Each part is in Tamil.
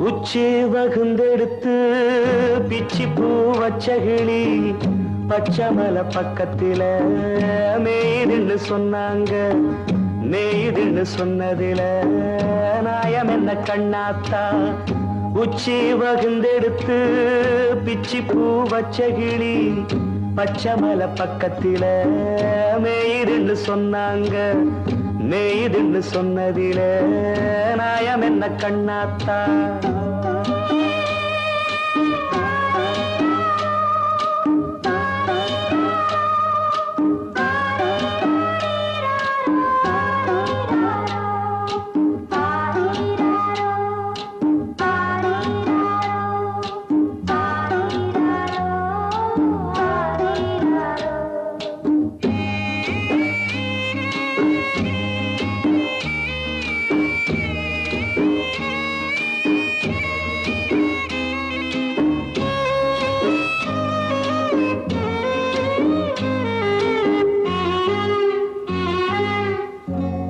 உச்சி வகுந்தெடுத்து பிச்சி பூ வச்ச கிளி பச்சமலை பக்கத்தில மேய்துன்னு சொன்னாங்க. மேய்துன்னு சொன்னதில நாயம் என்ன கண்ணாத்தா? உச்சி வகுந்தெடுத்து பிச்சி பூ வச்ச கிளி பச்சமலை பக்கத்தில மேய்துன்னு சொன்னாங்க. மேய்துன்னு சொன்னதில நாயம் என்ன கண்ணாத்தா?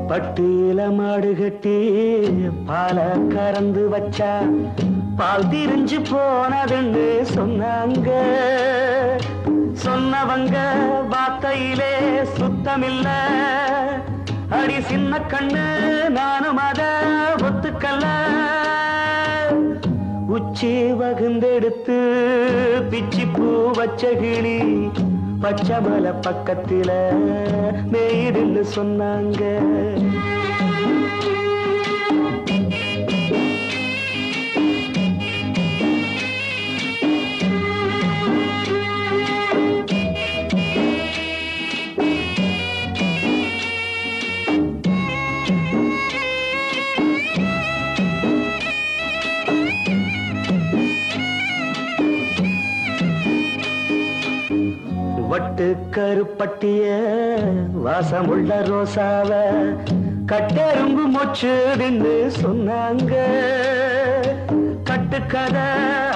பட்டியில மாடு கட்டி பால கறந்து வச்சா பால் திரிஞ்சு போனதுன்னு சொன்னாங்க. சொன்னவங்க வார்த்தையிலே சுத்தமில்ல. அடி சின்ன கண்ணு நானும் அத ஒத்துக்கல்ல. உச்சி வகுந்தெடுத்து பிச்சி பூ வச்ச கிளி பச்சமலை பக்கத்தில மேய்துன்னு சொன்னாங்க. வட்டு கருப்பட்டிய வாசமுள்ள ரோசாவ கட்டெரும்பு மொச்சுதுன்னு சொன்னாங்க. கட்டுக்கதை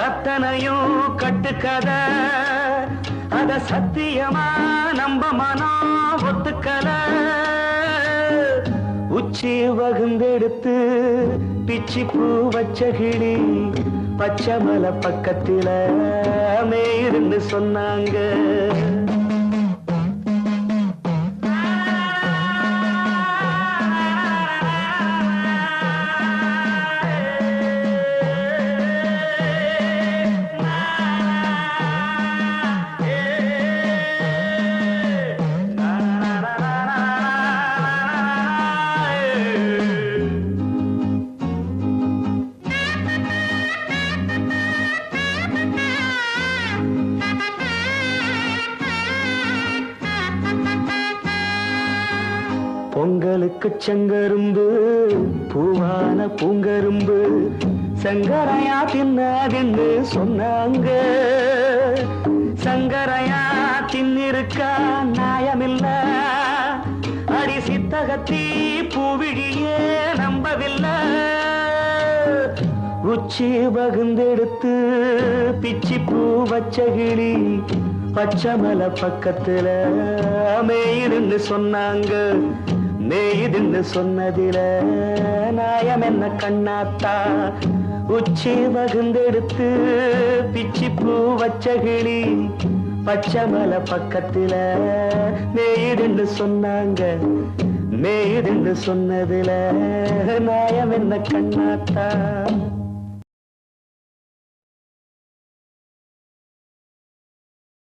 அத்தனையும் கட்டுக்கதை. அத சத்தியமா நம்ப மனம் ஒத்துக்கல. உச்சி வகுந்தெடுத்து பிச்சி பூ வச்ச கிளி பச்சமலை பக்கத்தில மேய்துன்னு சொன்னாங்க. பொங்கலுக்கு செங்கரும்பு பூவான பூங்கரும்பு சங்கரையா தின்னாதுன்னு சொன்னாங்க. சங்கரையா தின்னிருக்கா நியாயமில்ல. அடி சித்தகத்தி பூவிழியே நம்பவில்லை. உச்சி வகுந்தெடுத்து பிச்சி பூ வச்ச கிளி பச்சமலை பக்கத்தில மேய்துன்னு சொன்னாங்க. மேய்துன்னு சொன்னதில நாயம் என்ன கண்ணாத்தா? உச்சி வகுந்தெடுத்து பிச்சி பூ வச்ச கிளி பச்சமலை பக்கத்தில மேய்துன்னு சொன்னாங்க. மேய்துன்னு சொன்னதில நாயம் என்ன கண்ணாத்தா?